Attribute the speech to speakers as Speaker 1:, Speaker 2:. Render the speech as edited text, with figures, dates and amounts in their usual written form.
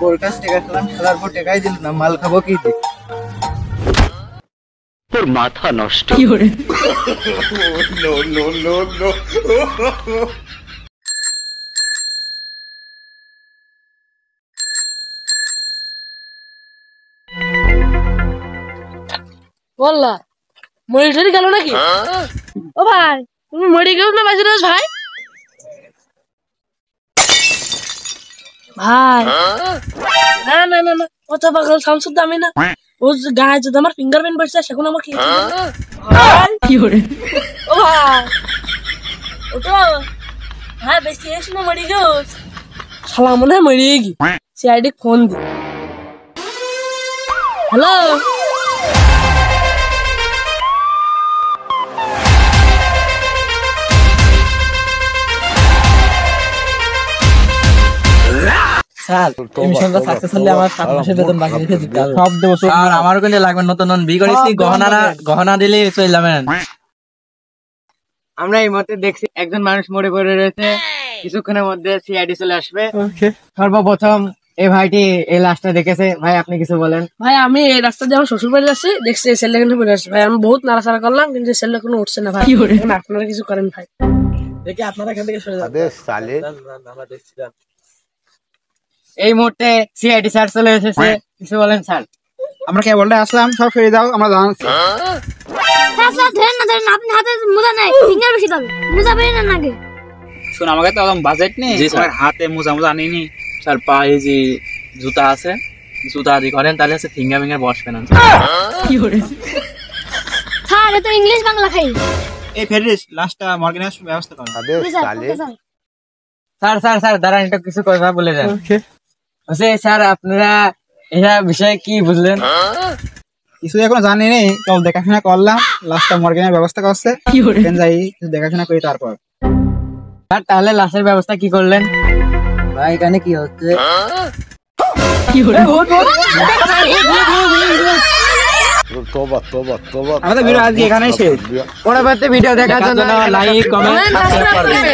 Speaker 1: Bore কাছ টাকা খেলাম, খেলার পর টাকাই দিল না, মাল খাবো কি দিয়ে?
Speaker 2: তোর মাথা নষ্ট।
Speaker 3: বললা মরি টরি গেল নাকি? ও ভাই তুমি মরি গেল না বাজি ভাই? ভাই না না না না, কত পাগল শামসুদ আমি না, ও গায়ে যদি আমার ফিঙ্গারপ্রিন্ট পড়ছে সেখন আমার কি কি করে? ও ভাই ওটো ভাই বেশি এস না মরি গো, শালা মনে হয় মরি গি। সিআইডি ফোন দি। হ্যালো
Speaker 1: স্যার এই মিশনটা সাকসেস হলে আমার 7 মাসের বেতন বাকি রেখে দিতে হবে। সব দেব স্যার, আমারও কিন্তু লাগবে। নতুন নতুন বি করেছি, গহনা দিলে চলে যাবেন। আমরা এই মুহূর্তে দেখছি একজন মানুষ মরে পড়ে রয়েছে, কিছুক্ষণের মধ্যে সিআইডি চলে আসবে। সর্বপ্রথম এই ভাইটি এই লাশটা দেখেছে। ভাই আপনি কিছু বলেন।
Speaker 3: ভাই আমি এই রাস্তা দিয়ে আমার শ্বশুর বাড়ি যাচ্ছি, দেখছি এই ছেলে কিন্তু পড়ে আসছে। ভাই আমি বহুত নাড়াচাড়া করলাম কিন্তু ছেলে কোনো উঠছে না। ভাই এখন আপনারা কিছু করেন ভাই, দেখি আপনারা এখান থেকে সরে যান।
Speaker 1: এই মুহূর্তে সিআইডি স্যার চলে এসেছে, কিছু বলেন স্যার।
Speaker 4: আমরা কেবলটা আসলাম, সব ফিরে দাও, আমরা জানাচ্ছি।
Speaker 5: স্যার স্যার ধরেন না ধরেন, আপনি হাতে মোজা নাই, ফিঙ্গার বেশি দাও, মোজা বেরিয়ে না নাকি?
Speaker 4: শোন, আমাকে তো একদম বাজেট নেই, আমার হাতে মোজা আনিনি।
Speaker 1: স্যার পায়ে যে জুতা আছে, জুতা আদি করেন তাহলে হচ্ছে ফিঙ্গার বসবে না। কি করে
Speaker 5: স্যার এত ইংলিশ বাংলা খাই।
Speaker 4: এই ফেরিস লাস্টটা মর্গেনের ব্যবস্থা করো।
Speaker 1: স্যার স্যার স্যার দাঁড়ান, এটা কিছু কথা বলে যান। স্যার আপনারা এটা বিষয়ে কি বুঝলেন?
Speaker 4: কিছু এখনো জানি নেই, কেবল দেখাশোনা করলাম। লাস্টটা মর্গেনের ব্যবস্থা করছে, যাই কিছু দেখাশোনা করি তারপর।
Speaker 1: স্যার তাহলে লাশের ব্যবস্থা কি করলেন? ভাই এখানে কি হচ্ছে?
Speaker 4: আমাদের ভিডিও আজকে এখানেই শেষ।
Speaker 1: পরবর্তী ভিডিও দেখার জন্য লাইক, কমেন্ট, সাবস্ক্রাইব করবেন।